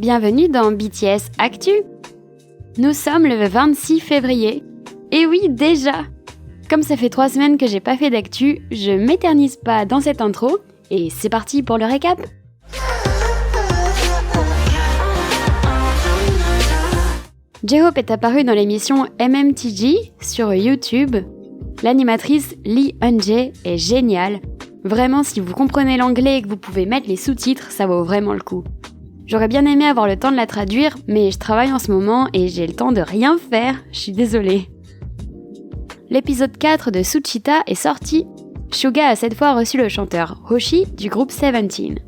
bienvenue dans BTS Actu. Nous sommes le 26 février. Et oui, déjà. Comme ça fait 3 semaines que j'ai pas fait d'actu, je m'éternise pas dans cette intro, et c'est parti pour le récap. J-Hope est apparue dans l'émission MMTG sur YouTube. L'animatrice Lee Eun-jae est géniale. Vraiment, si vous comprenez l'anglais et que vous pouvez mettre les sous-titres, ça vaut vraiment le coup. J'aurais bien aimé avoir le temps de la traduire, mais je travaille en ce moment et j'ai le temps de rien faire, je suis désolée. L'épisode 4 de Suchita est sorti. Suga a cette fois reçu le chanteur Hoshi du groupe Seventeen.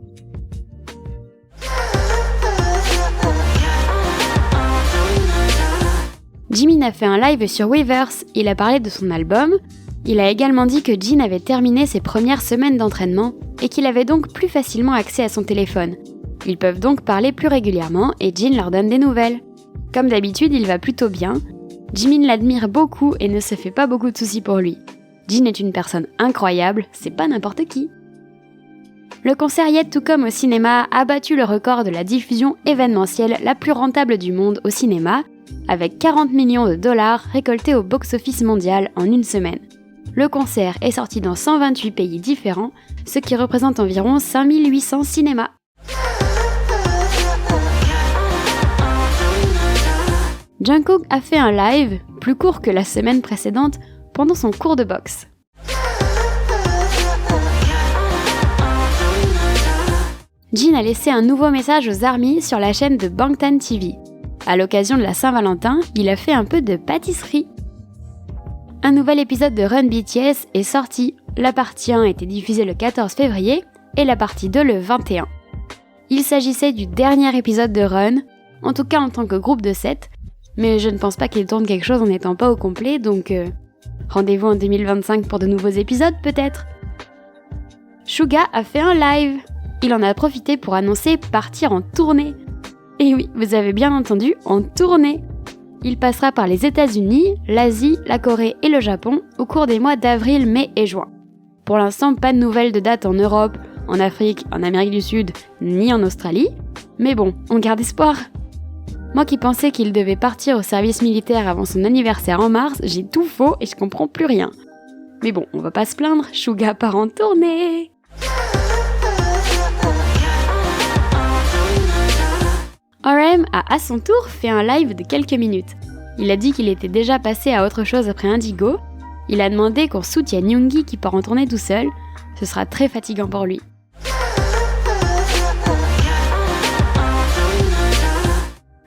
Jimin a fait un live sur Weverse, il a parlé de son album. Il a également dit que Jin avait terminé ses premières semaines d'entraînement et qu'il avait donc plus facilement accès à son téléphone. Ils peuvent donc parler plus régulièrement et Jin leur donne des nouvelles. Comme d'habitude, il va plutôt bien. Jimin l'admire beaucoup et ne se fait pas beaucoup de soucis pour lui. Jin est une personne incroyable, c'est pas n'importe qui. Le concert Yet to Come au cinéma a battu le record de la diffusion événementielle la plus rentable du monde au cinéma, avec 40 millions de dollars récoltés au box-office mondial en une semaine. Le concert est sorti dans 128 pays différents, ce qui représente environ 5800 cinémas. Jungkook a fait un live, plus court que la semaine précédente, pendant son cours de boxe. Jin a laissé un nouveau message aux ARMY sur la chaîne de Bangtan TV. À l'occasion de la Saint-Valentin, il a fait un peu de pâtisserie. Un nouvel épisode de Run BTS est sorti. La partie 1 était diffusée le 14 février et la partie 2 le 21. Il s'agissait du dernier épisode de Run, en tout cas en tant que groupe de 7, mais je ne pense pas qu'ils tournent quelque chose en n'étant pas au complet, donc rendez-vous en 2025 pour de nouveaux épisodes peut-être. Suga a fait un live. Il en a profité pour annoncer partir en tournée. Et oui, vous avez bien entendu, en tournée. Il passera par les États-Unis, l'Asie, la Corée et le Japon au cours des mois d'avril, mai et juin. Pour l'instant, pas de nouvelles de date en Europe, en Afrique, en Amérique du Sud, ni en Australie. Mais bon, on garde espoir. Moi qui pensais qu'il devait partir au service militaire avant son anniversaire en mars, j'ai tout faux et je comprends plus rien. Mais bon, on va pas se plaindre, Suga part en tournée. RM a à son tour fait un live de quelques minutes. Il a dit qu'il était déjà passé à autre chose après Indigo. Il a demandé qu'on soutienne Yoongi qui part en tournée tout seul. Ce sera très fatigant pour lui.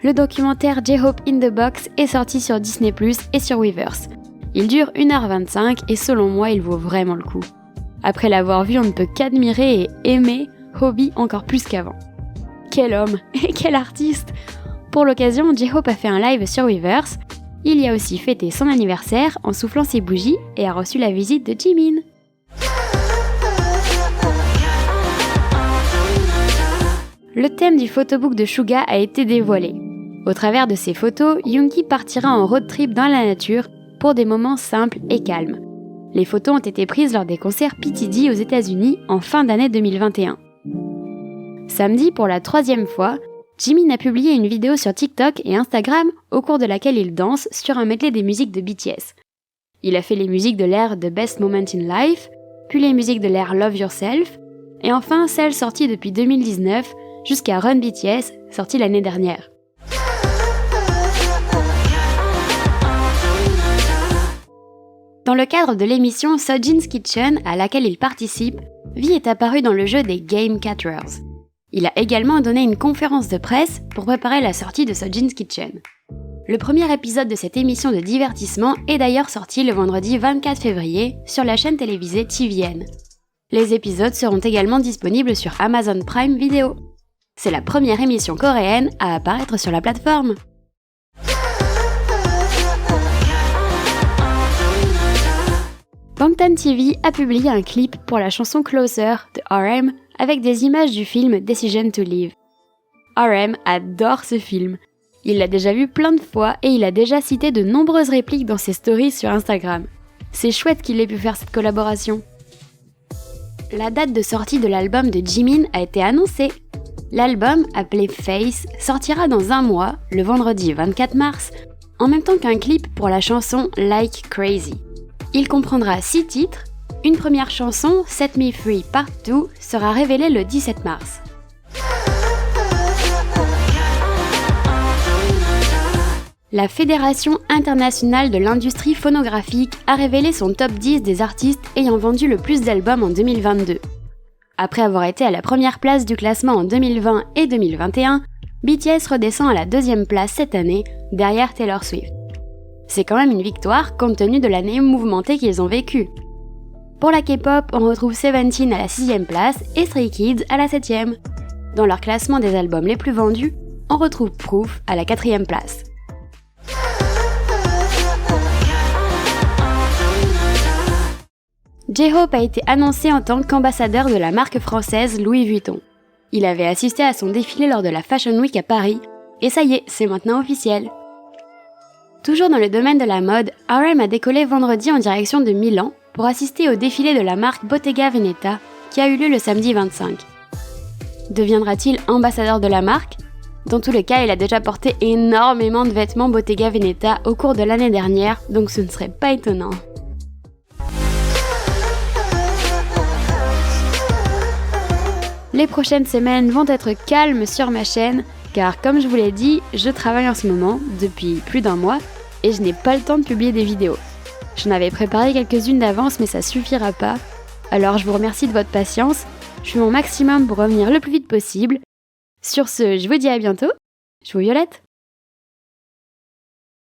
Le documentaire J-Hope in the Box est sorti sur Disney+ et sur Weverse. Il dure 1h25 et selon moi, il vaut vraiment le coup. Après l'avoir vu, on ne peut qu'admirer et aimer Hobi encore plus qu'avant. Quel homme et quel artiste! Pour l'occasion, J-Hope a fait un live sur Weverse. Il y a aussi fêté son anniversaire en soufflant ses bougies et a reçu la visite de Jimin. Le thème du photobook de Suga a été dévoilé. Au travers de ces photos, Yoongi partira en road trip dans la nature pour des moments simples et calmes. Les photos ont été prises lors des concerts PTD aux États-Unis en fin d'année 2021. Samedi, pour la 3e fois, Jimin a publié une vidéo sur TikTok et Instagram au cours de laquelle il danse sur un medley des musiques de BTS. Il a fait les musiques de l'ère The Best Moment in Life, puis les musiques de l'ère Love Yourself, et enfin celles sorties depuis 2019 jusqu'à Run BTS, sortie l'année dernière. Dans le cadre de l'émission Sojin's Kitchen à laquelle il participe, V est apparu dans le jeu des Game Catchers. Il a également donné une conférence de presse pour préparer la sortie de Sojin's Kitchen. Le premier épisode de cette émission de divertissement est d'ailleurs sorti le vendredi 24 février sur la chaîne télévisée TVN. Les épisodes seront également disponibles sur Amazon Prime Video. C'est la première émission coréenne à apparaître sur la plateforme. Bangtan TV a publié un clip pour la chanson Closer de RM avec des images du film Decision to Live. RM adore ce film. Il l'a déjà vu plein de fois et il a déjà cité de nombreuses répliques dans ses stories sur Instagram. C'est chouette qu'il ait pu faire cette collaboration. La date de sortie de l'album de Jimin a été annoncée. L'album, appelé Face, sortira dans un mois, le vendredi 24 mars, en même temps qu'un clip pour la chanson Like Crazy. Il comprendra 6 titres. Une première chanson, Set Me Free Part 2, sera révélée le 17 mars. La Fédération internationale de l'industrie phonographique a révélé son top 10 des artistes ayant vendu le plus d'albums en 2022. Après avoir été à la première place du classement en 2020 et 2021, BTS redescend à la 2e place cette année, derrière Taylor Swift. C'est quand même une victoire compte tenu de l'année mouvementée qu'ils ont vécue. Pour la K-pop, on retrouve Seventeen à la 6e place et Stray Kids à la 7e. Dans leur classement des albums les plus vendus, on retrouve Proof à la 4e place. J-Hope a été annoncé en tant qu'ambassadeur de la marque française Louis Vuitton. Il avait assisté à son défilé lors de la Fashion Week à Paris, et ça y est, c'est maintenant officiel. Toujours dans le domaine de la mode, R.M. a décollé vendredi en direction de Milan pour assister au défilé de la marque Bottega Veneta qui a eu lieu le samedi 25. Deviendra-t-il ambassadeur de la marque ? Dans tous les cas, il a déjà porté énormément de vêtements Bottega Veneta au cours de l'année dernière, donc ce ne serait pas étonnant. Les prochaines semaines vont être calmes sur ma chaîne, car comme je vous l'ai dit, je travaille en ce moment, depuis plus d'1 mois, et je n'ai pas le temps de publier des vidéos. Je n'avais préparé quelques-unes d'avance, mais ça suffira pas. Alors je vous remercie de votre patience, je fais mon maximum pour revenir le plus vite possible. Sur ce, je vous dis à bientôt, je vous violette.